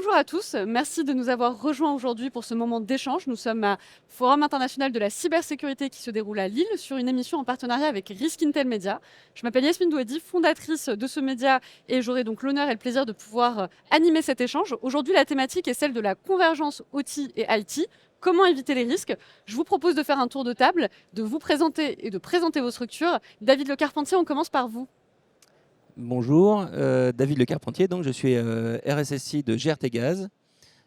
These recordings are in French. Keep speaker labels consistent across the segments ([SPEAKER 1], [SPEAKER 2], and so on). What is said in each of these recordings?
[SPEAKER 1] Bonjour à tous, merci de nous avoir rejoints aujourd'hui pour ce moment d'échange. Nous sommes à Forum international de la cybersécurité qui se déroule à Lille sur une émission en partenariat avec Risk Intel Media. Je m'appelle Yasmine Douedi, fondatrice de ce média et j'aurai donc l'honneur et le plaisir de pouvoir animer cet échange. Aujourd'hui, la thématique est celle de la convergence OT et IT. Comment éviter les risques? Je vous propose de faire un tour de table, de vous présenter et de présenter vos structures. David Le Carpentier, on commence par vous.
[SPEAKER 2] Bonjour, David Le Carpentier, donc je suis RSSI de GRT Gaz.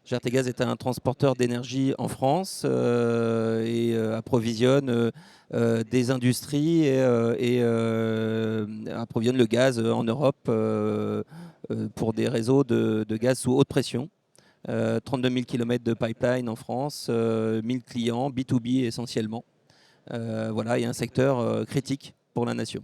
[SPEAKER 2] GRT Gaz est un transporteur d'énergie en France et approvisionne des industries et approvisionne le gaz en Europe pour des réseaux de gaz sous haute pression. 32 000 km de pipeline en France, 1000 clients, B2B essentiellement. Voilà, et un secteur critique pour la nation.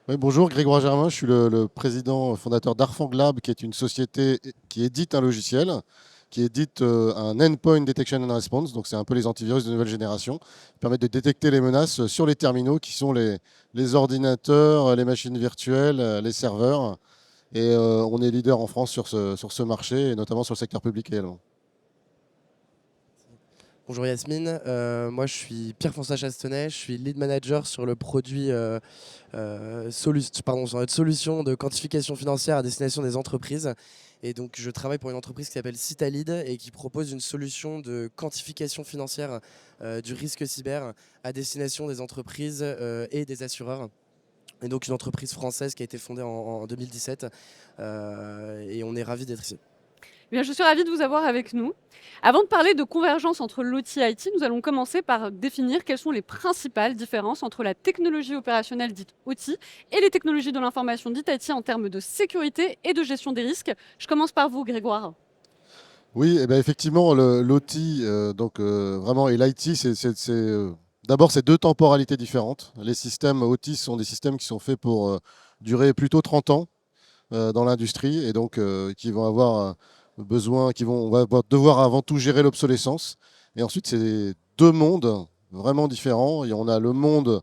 [SPEAKER 3] Oui, bonjour, Grégoire Germain, je suis le président fondateur d'Arfanglab, qui est une société qui édite un logiciel, qui édite un Endpoint Detection and Response, donc c'est un peu les antivirus de nouvelle génération, qui permettent de détecter les menaces sur les terminaux, qui sont les ordinateurs, les machines virtuelles, les serveurs. Et on est leader en France sur ce marché, et notamment sur le secteur public également.
[SPEAKER 4] Bonjour Yasmine, moi je suis Pierre-François Chastonnet, je suis lead manager sur le produit sur notre solution de quantification financière à destination des entreprises. Et donc je travaille pour une entreprise qui s'appelle Citalid et qui propose une solution de quantification financière du risque cyber à destination des entreprises et des assureurs. Et donc une entreprise française qui a été fondée en 2017 et on est ravis d'être ici.
[SPEAKER 1] Eh bien, je suis ravie de vous avoir avec nous. Avant de parler de convergence entre l'OT et IT, nous allons commencer par définir quelles sont les principales différences entre la technologie opérationnelle dite OT et les technologies de l'information dite IT en termes de sécurité et de gestion des risques. Je commence par vous, Grégoire.
[SPEAKER 3] Oui, eh ben effectivement, l'OT vraiment, et l'IT, d'abord, c'est deux temporalités différentes. Les systèmes OT sont des systèmes qui sont faits pour durer plutôt 30 ans dans l'industrie et donc qui vont avoir on va devoir avant tout gérer l'obsolescence. Et ensuite, c'est deux mondes vraiment différents. Et on a le monde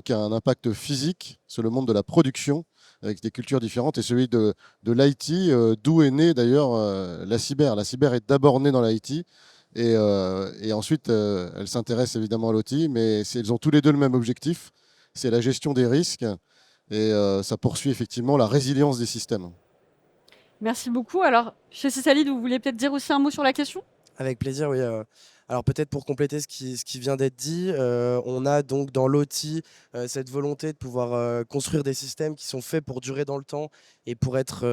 [SPEAKER 3] qui a un impact physique, c'est le monde de la production, avec des cultures différentes, et celui de l'IT, d'où est née d'ailleurs la cyber. La cyber est d'abord née dans l'IT, et ensuite elle s'intéresse évidemment à l'OT, mais ils ont tous les deux le même objectif, c'est la gestion des risques, et ça poursuit effectivement la résilience des systèmes.
[SPEAKER 1] Merci beaucoup. Alors, chez Cisalid, vous vouliez peut-être dire aussi un mot sur la question?
[SPEAKER 4] Avec plaisir, oui. Alors peut-être pour compléter ce qui vient d'être dit, on a donc dans l'OT cette volonté de pouvoir construire des systèmes qui sont faits pour durer dans le temps et pour être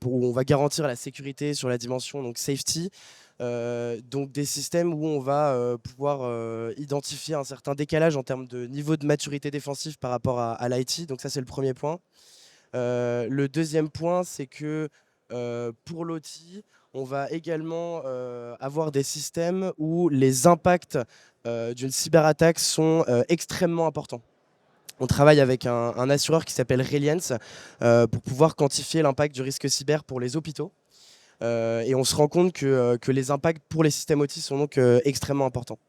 [SPEAKER 4] où on va garantir la sécurité sur la dimension donc safety. Donc des systèmes où on va pouvoir identifier un certain décalage en termes de niveau de maturité défensif par rapport à l'IT. Donc ça c'est le premier point. Le deuxième point, c'est que pour l'OT, on va également avoir des systèmes où les impacts d'une cyberattaque sont extrêmement importants. On travaille avec un assureur qui s'appelle Reliance pour pouvoir quantifier l'impact du risque cyber pour les hôpitaux. Et on se rend compte que les impacts pour les systèmes OT sont donc extrêmement importants.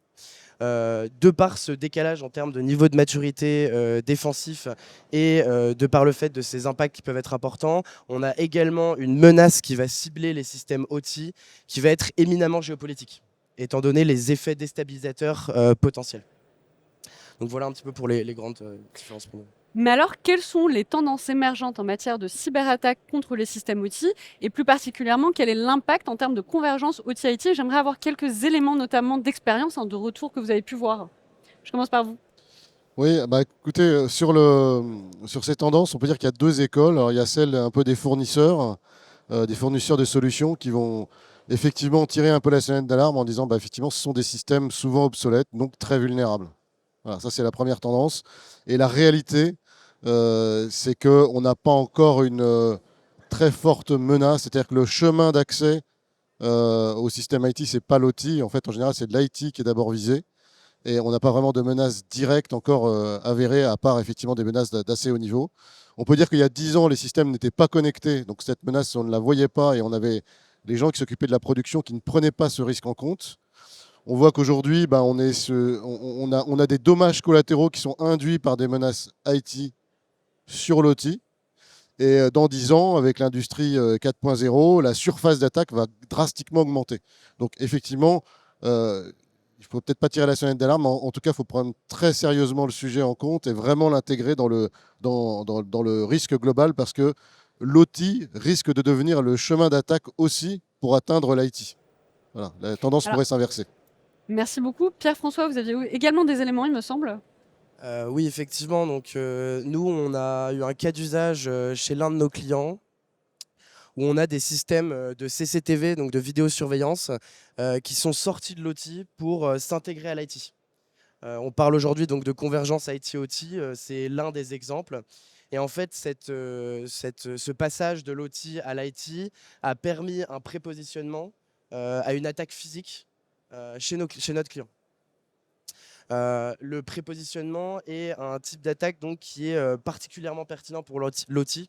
[SPEAKER 4] De par ce décalage en termes de niveau de maturité défensif et de par le fait de ces impacts qui peuvent être importants, on a également une menace qui va cibler les systèmes OT qui va être éminemment géopolitique, étant donné les effets déstabilisateurs potentiels. Donc voilà un petit peu pour les grandes différences pour nous.
[SPEAKER 1] Mais alors, quelles sont les tendances émergentes en matière de cyberattaque contre les systèmes OT et plus particulièrement, quel est l'impact en termes de convergence OT-IT? J'aimerais avoir quelques éléments, notamment d'expérience, de retour que vous avez pu voir. Je commence par vous.
[SPEAKER 3] Oui, bah écoutez, sur ces tendances, on peut dire qu'il y a deux écoles. Alors, il y a celle un peu des fournisseurs de solutions qui vont effectivement tirer un peu la sonnette d'alarme en disant, bah, effectivement, ce sont des systèmes souvent obsolètes, donc très vulnérables. Voilà, ça c'est la première tendance. Et la réalité, c'est qu'on n'a pas encore une très forte menace. C'est-à-dire que le chemin d'accès au système IT, c'est pas l'OT. En fait, en général, c'est de l'IT qui est d'abord visé. Et on n'a pas vraiment de menaces directes encore avérées, à part effectivement des menaces d'assez haut niveau. On peut dire qu'il y a 10 ans, les systèmes n'étaient pas connectés, donc cette menace, on ne la voyait pas, et on avait les gens qui s'occupaient de la production qui ne prenaient pas ce risque en compte. On voit qu'aujourd'hui, bah, on a des dommages collatéraux qui sont induits par des menaces IT sur l'OT. Et dans 10 ans, avec l'industrie 4.0, la surface d'attaque va drastiquement augmenter. Donc effectivement, il ne faut peut-être pas tirer la sonnette d'alarme, mais en tout cas, il faut prendre très sérieusement le sujet en compte et vraiment l'intégrer dans le risque global, parce que l'OT risque de devenir le chemin d'attaque aussi pour atteindre l'IT. Voilà, la tendance
[SPEAKER 1] Alors,
[SPEAKER 3] pourrait s'inverser.
[SPEAKER 1] merci beaucoup. Pierre-François, vous aviez également des éléments, il me semble.
[SPEAKER 4] Oui, effectivement. Donc, nous, on a eu un cas d'usage chez l'un de nos clients où on a des systèmes de CCTV, donc de vidéosurveillance, qui sont sortis de l'OT pour s'intégrer à l'IT. On parle aujourd'hui donc de convergence IT-OT, c'est l'un des exemples. Et en fait, ce passage de l'OT à l'IT a permis un prépositionnement à une attaque physique chez notre client. Le prépositionnement est un type d'attaque donc qui est particulièrement pertinent pour l'OT.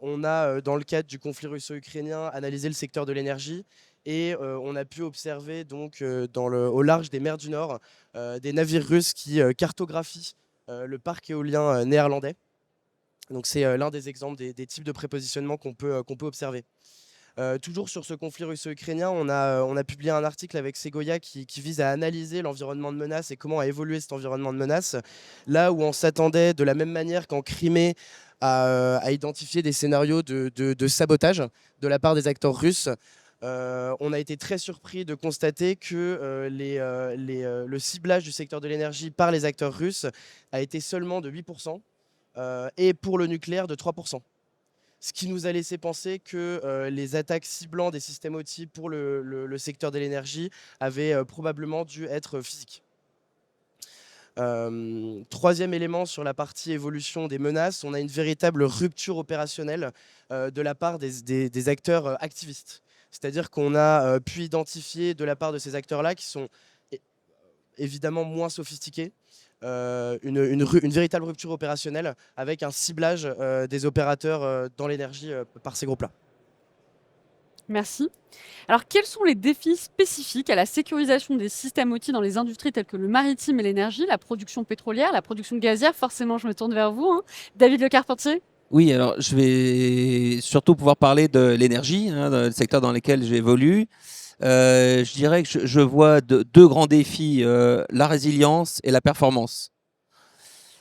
[SPEAKER 4] On a, dans le cadre du conflit russo-ukrainien, analysé le secteur de l'énergie et on a pu observer donc, au large des mers du Nord des navires russes qui cartographient le parc éolien néerlandais. Donc c'est l'un des exemples des types de prépositionnement qu'on peut observer. Toujours sur ce conflit russo-ukrainien, on a publié un article avec Segoya qui vise à analyser l'environnement de menace et comment a évolué cet environnement de menace. Là où on s'attendait, de la même manière qu'en Crimée, à identifier des scénarios de sabotage de la part des acteurs russes, on a été très surpris de constater que le ciblage du secteur de l'énergie par les acteurs russes a été seulement de 8% et pour le nucléaire de 3%. Ce qui nous a laissé penser que les attaques ciblant des systèmes OT pour le secteur de l'énergie avaient probablement dû être physiques. Troisième élément sur la partie évolution des menaces, on a une véritable rupture opérationnelle de la part des acteurs activistes. C'est-à-dire qu'on a pu identifier de la part de ces acteurs-là, qui sont évidemment moins sophistiqués, une véritable rupture opérationnelle avec un ciblage des opérateurs dans l'énergie par ces groupes-là.
[SPEAKER 1] Merci. Alors, quels sont les défis spécifiques à la sécurisation des systèmes OT dans les industries telles que le maritime et l'énergie, la production pétrolière, la production gazière? Forcément, je me tourne vers vous, hein. David Le Carpentier?
[SPEAKER 2] Oui, alors je vais surtout pouvoir parler de l'énergie, hein, le secteur dans lequel j'évolue. Je dirais que je vois deux grands défis, la résilience et la performance.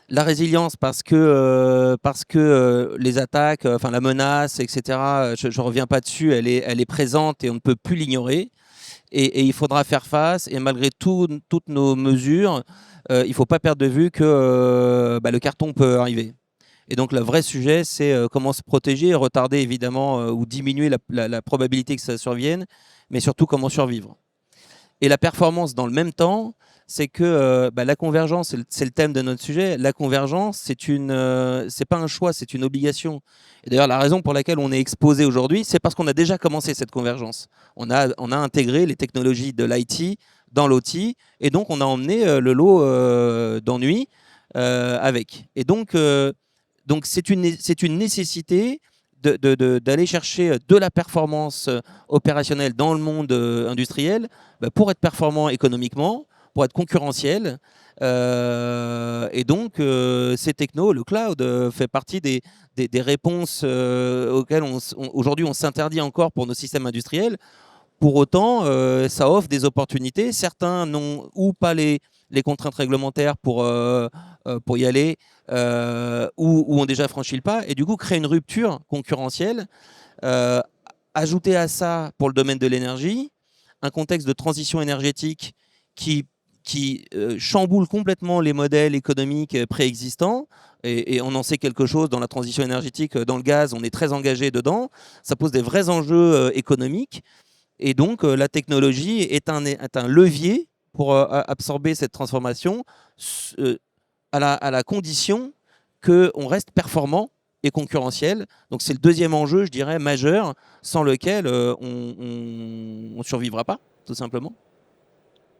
[SPEAKER 2] La résilience parce que les attaques, enfin la menace, etc., je ne reviens pas dessus, elle est présente et on ne peut plus l'ignorer. Et il faudra faire face. Et malgré toutes nos mesures, il ne faut pas perdre de vue que le carton peut arriver. Et donc le vrai sujet, c'est comment se protéger, retarder évidemment ou diminuer la probabilité que ça survienne, mais surtout comment survivre. Et la performance dans le même temps, c'est que la convergence, c'est le thème de notre sujet. La convergence, c'est pas un choix, c'est une obligation. Et d'ailleurs, la raison pour laquelle on est exposé aujourd'hui, c'est parce qu'on a déjà commencé cette convergence. On a intégré les technologies de l'IT dans l'OT, et donc on a emmené le lot d'ennuis avec. Et donc c'est une nécessité d'aller chercher de la performance opérationnelle dans le monde industriel pour être performant économiquement, pour être concurrentiel. Et donc, ces technos, le cloud, fait partie des réponses auxquelles aujourd'hui on s'interdit encore pour nos systèmes industriels. Pour autant, ça offre des opportunités. Certains n'ont ou pas les contraintes réglementaires pour y aller, ou ont déjà franchi le pas, et du coup créer une rupture concurrentielle. Ajouter à ça, pour le domaine de l'énergie, un contexte de transition énergétique qui chamboule complètement les modèles économiques préexistants, et on en sait quelque chose dans la transition énergétique, dans le gaz, on est très engagé dedans, ça pose des vrais enjeux économiques, et donc la technologie est un levier pour absorber cette transformation, à la condition qu'on reste performant et concurrentiel. Donc c'est le deuxième enjeu, je dirais, majeur, sans lequel on ne survivra pas, tout simplement.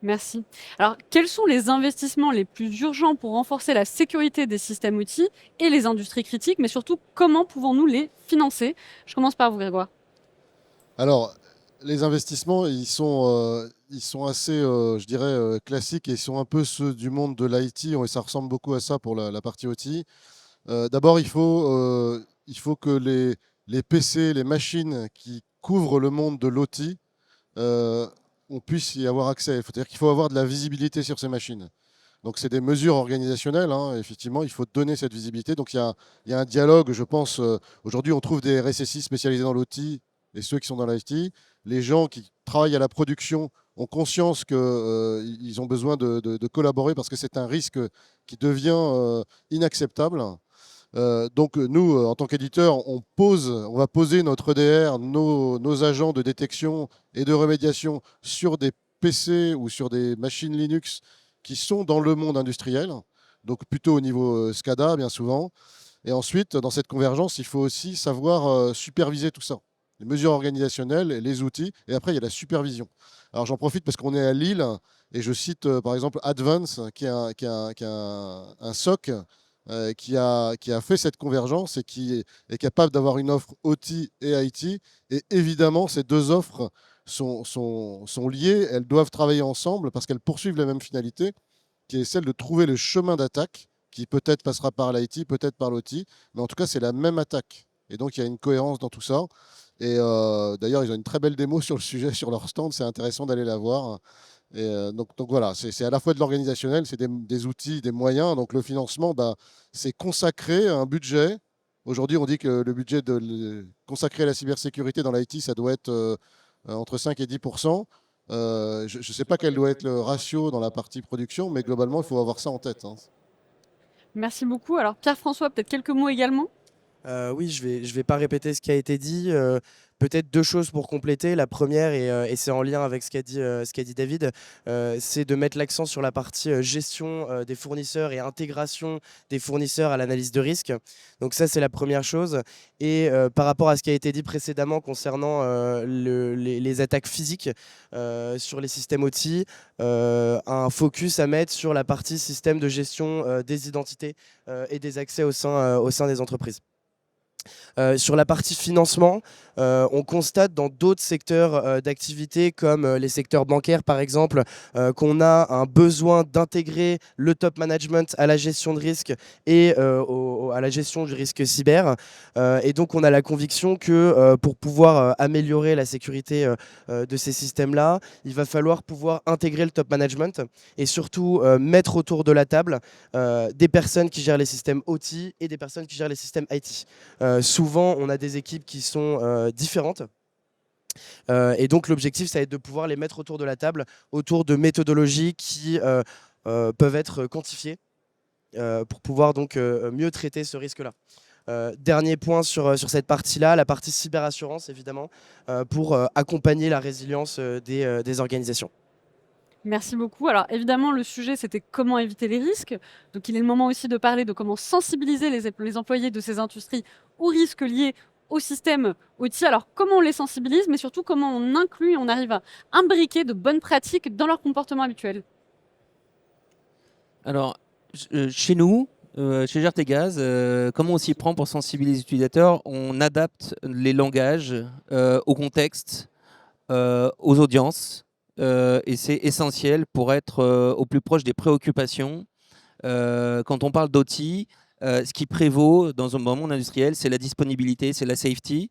[SPEAKER 1] Merci. Alors, quels sont les investissements les plus urgents pour renforcer la sécurité des systèmes outils et les industries critiques, mais surtout, comment pouvons-nous les financer? Je commence par vous, Grégoire.
[SPEAKER 3] Alors, les investissements, ils sont assez, je dirais, classiques, et ils sont un peu ceux du monde de l'IT, et ça ressemble beaucoup à ça pour la partie OT. D'abord, il faut il faut que les PC, les machines qui couvrent le monde de l'OT, on puisse y avoir accès. C'est-à-dire qu'il faut avoir de la visibilité sur ces machines. Donc c'est des mesures organisationnelles, hein. Effectivement, il faut donner cette visibilité. Donc il y a un dialogue, je pense. Aujourd'hui, on trouve des RSSI spécialisés dans l'OT et ceux qui sont dans l'IT. Les gens qui travaillent à la production ont conscience qu'ils ont besoin de collaborer parce que c'est un risque qui devient inacceptable. Donc nous, en tant qu'éditeur, on va poser notre EDR, nos agents de détection et de remédiation sur des PC ou sur des machines Linux qui sont dans le monde industriel, donc plutôt au niveau SCADA bien souvent. Et ensuite, dans cette convergence, il faut aussi savoir superviser tout ça. Les mesures organisationnelles, les outils, et après il y a la supervision. Alors j'en profite parce qu'on est à Lille, et je cite par exemple Advance, qui est un SOC qui a fait cette convergence et qui est capable d'avoir une offre OT et IT. Et évidemment, ces deux offres sont liées, elles doivent travailler ensemble parce qu'elles poursuivent la même finalité, qui est celle de trouver le chemin d'attaque, qui peut-être passera par l'IT, peut-être par l'OT, mais en tout cas, c'est la même attaque. Et donc, il y a une cohérence dans tout ça. Et d'ailleurs, ils ont une très belle démo sur le sujet, sur leur stand, c'est intéressant d'aller la voir. Et donc voilà, c'est à la fois de l'organisationnel, c'est des outils, des moyens. Donc le financement, bah, c'est consacrer un budget. Aujourd'hui, on dit que le budget consacré à la cybersécurité dans l'IT, ça doit être entre 5 et 10%. Je ne sais pas quel doit être le ratio dans la partie production, mais globalement, il faut avoir ça en tête, hein.
[SPEAKER 1] Merci beaucoup. Alors Pierre-François, peut-être quelques mots également?
[SPEAKER 4] Oui, je vais pas répéter ce qui a été dit. Peut-être deux choses pour compléter. La première, et c'est en lien avec ce qu'a dit David, c'est de mettre l'accent sur la partie gestion des fournisseurs et intégration des fournisseurs à l'analyse de risque. Donc ça, c'est la première chose. Et par rapport à ce qui a été dit précédemment concernant les attaques physiques sur les systèmes OT, un focus à mettre sur la partie système de gestion des identités et des accès au sein des entreprises. Sur la partie financement, on constate dans d'autres secteurs d'activité, comme les secteurs bancaires par exemple, qu'on a un besoin d'intégrer le top management à la gestion de risque et à la gestion du risque cyber. Et donc on a la conviction que pour pouvoir améliorer la sécurité de ces systèmes-là, il va falloir pouvoir intégrer le top management et surtout mettre autour de la table des personnes qui gèrent les systèmes OT et des personnes qui gèrent les systèmes IT. Souvent, on a des équipes qui sont différentes. Et donc, l'objectif, ça va être de pouvoir les mettre autour de la table, autour de méthodologies qui peuvent être quantifiées pour pouvoir donc mieux traiter ce risque-là. Dernier point sur cette partie-là, la partie cyberassurance, évidemment, pour accompagner la résilience des organisations.
[SPEAKER 1] Merci beaucoup. Alors évidemment, le sujet, c'était comment éviter les risques. Donc il est le moment aussi de parler de comment sensibiliser les employés de ces industries aux risques liés au système OT. Alors comment on les sensibilise, mais surtout comment on inclut et on arrive à imbriquer de bonnes pratiques dans leur comportement habituel.
[SPEAKER 2] Alors, chez nous, chez Gertegaz, comment on s'y prend pour sensibiliser les utilisateurs? On adapte les langages au contexte, aux audiences, et c'est essentiel pour être au plus proche des préoccupations. Quand on parle d'OT, ce qui prévaut dans un monde industriel, c'est la disponibilité, c'est la safety.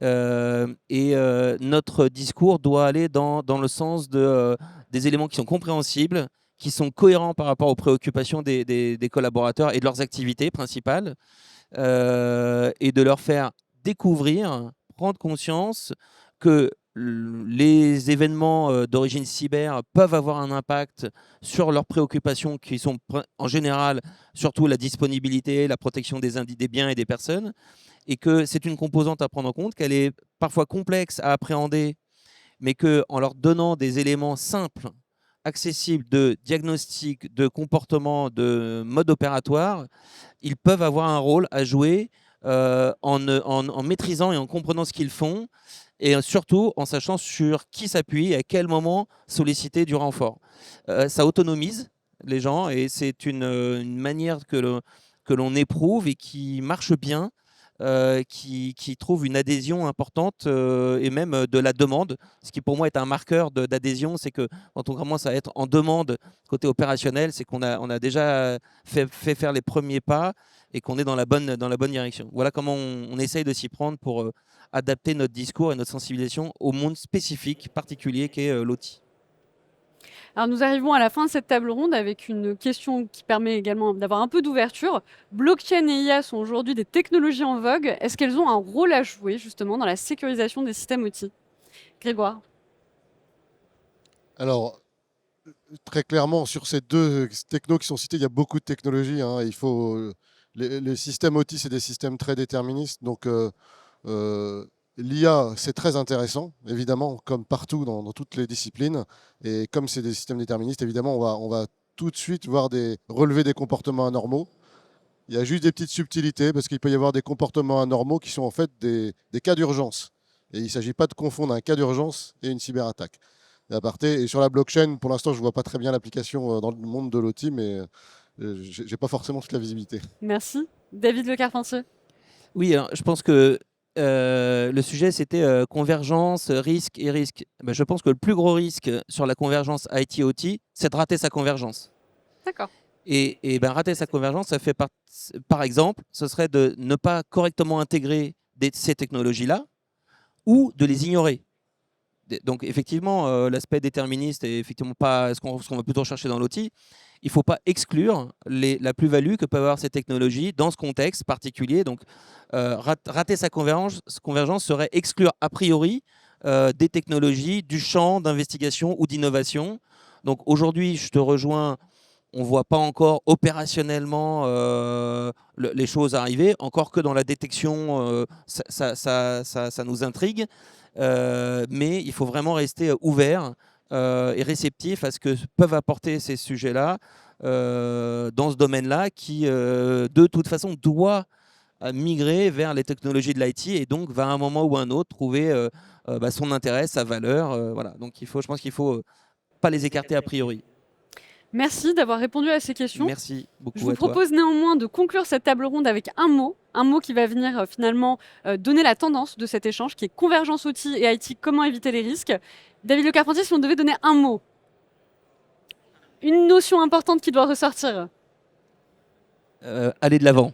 [SPEAKER 2] Notre discours doit aller dans le sens des éléments qui sont compréhensibles, qui sont cohérents par rapport aux préoccupations des collaborateurs et de leurs activités principales, et de leur faire découvrir, prendre conscience que les événements d'origine cyber peuvent avoir un impact sur leurs préoccupations qui sont en général surtout la disponibilité, la protection des biens et des personnes, et que c'est une composante à prendre en compte, qu'elle est parfois complexe à appréhender, mais qu'en leur donnant des éléments simples, accessibles de diagnostic, de comportement, de mode opératoire, ils peuvent avoir un rôle à jouer en maîtrisant et en comprenant ce qu'ils font, et surtout en sachant sur qui s'appuyer et à quel moment solliciter du renfort. Ça autonomise les gens et c'est une manière que l'on éprouve et qui marche bien qui trouvent une adhésion importante et même de la demande. Ce qui pour moi est un marqueur d'adhésion, c'est que quand on commence à être en demande côté opérationnel, c'est qu'on a déjà fait faire les premiers pas et qu'on est dans la bonne direction. Voilà comment on essaye de s'y prendre pour adapter notre discours et notre sensibilisation au monde spécifique, particulier qu'est l'OT.
[SPEAKER 1] Alors nous arrivons à la fin de cette table ronde avec une question qui permet également d'avoir un peu d'ouverture. Blockchain et IA sont aujourd'hui des technologies en vogue. Est-ce qu'elles ont un rôle à jouer justement dans la sécurisation des systèmes outils? Grégoire.
[SPEAKER 3] Alors, très clairement, sur ces deux technos qui sont cités, il y a beaucoup de technologies, hein. Les systèmes OT, c'est des systèmes très déterministes. Donc, l'IA, c'est très intéressant, évidemment, comme partout dans toutes les disciplines. Et comme c'est des systèmes déterministes, évidemment, on va tout de suite relever des comportements anormaux. Il y a juste des petites subtilités, parce qu'il peut y avoir des comportements anormaux qui sont en fait des cas d'urgence. Et il ne s'agit pas de confondre un cas d'urgence et une cyberattaque. Et sur la blockchain, pour l'instant, je ne vois pas très bien l'application dans le monde de l'OT, mais je n'ai pas forcément toute la visibilité.
[SPEAKER 1] Merci. David Le Carpentier.
[SPEAKER 2] Oui, alors, je pense que le sujet, c'était convergence, risque et risque. Ben, je pense que le plus gros risque sur la convergence IT-OT, c'est de rater sa convergence.
[SPEAKER 1] D'accord.
[SPEAKER 2] Et ben, rater sa convergence, ça fait par exemple, ce serait de ne pas correctement intégrer ces technologies-là ou de les ignorer. Donc effectivement, l'aspect déterministe est effectivement pas ce qu'on va plutôt rechercher dans l'OT. Il ne faut pas exclure la plus-value que peuvent avoir ces technologies dans ce contexte particulier. Donc rater sa convergence serait exclure a priori des technologies du champ d'investigation ou d'innovation. Donc aujourd'hui, je te rejoins, on ne voit pas encore opérationnellement les choses arriver, encore que dans la détection, ça nous intrigue. Mais il faut vraiment rester ouvert et réceptif à ce que peuvent apporter ces sujets-là dans ce domaine-là qui, de toute façon, doit migrer vers les technologies de l'IT et donc va à un moment ou à un autre trouver son intérêt, sa valeur. Voilà. Donc je pense qu'il ne faut pas les écarter a priori.
[SPEAKER 1] Merci d'avoir répondu à ces questions.
[SPEAKER 2] Merci beaucoup
[SPEAKER 1] Je vous
[SPEAKER 2] à toi.
[SPEAKER 1] propose néanmoins de conclure cette table ronde avec un mot qui va venir finalement donner la tendance de cet échange, qui est convergence OT et IT, comment éviter les risques. David Le Carpentier, si on devait donner un mot, une notion importante qui doit ressortir.
[SPEAKER 2] Aller de l'avant.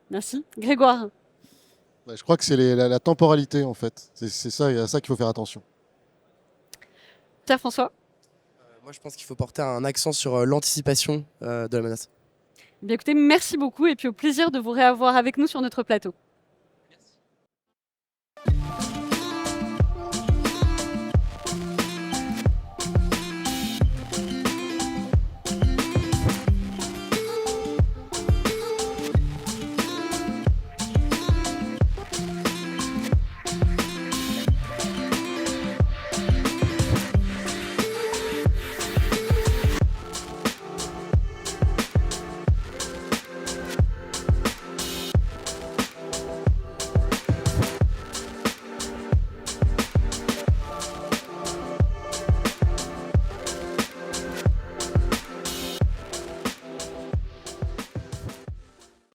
[SPEAKER 1] Merci. Grégoire.
[SPEAKER 3] Je crois que c'est la temporalité, en fait. C'est ça, à ça qu'il faut faire attention.
[SPEAKER 1] Pierre-François.
[SPEAKER 4] Moi, je pense qu'il faut porter un accent sur l'anticipation de la menace.
[SPEAKER 1] Bien écoutez, merci beaucoup et puis au plaisir de vous réavoir avec nous sur notre plateau.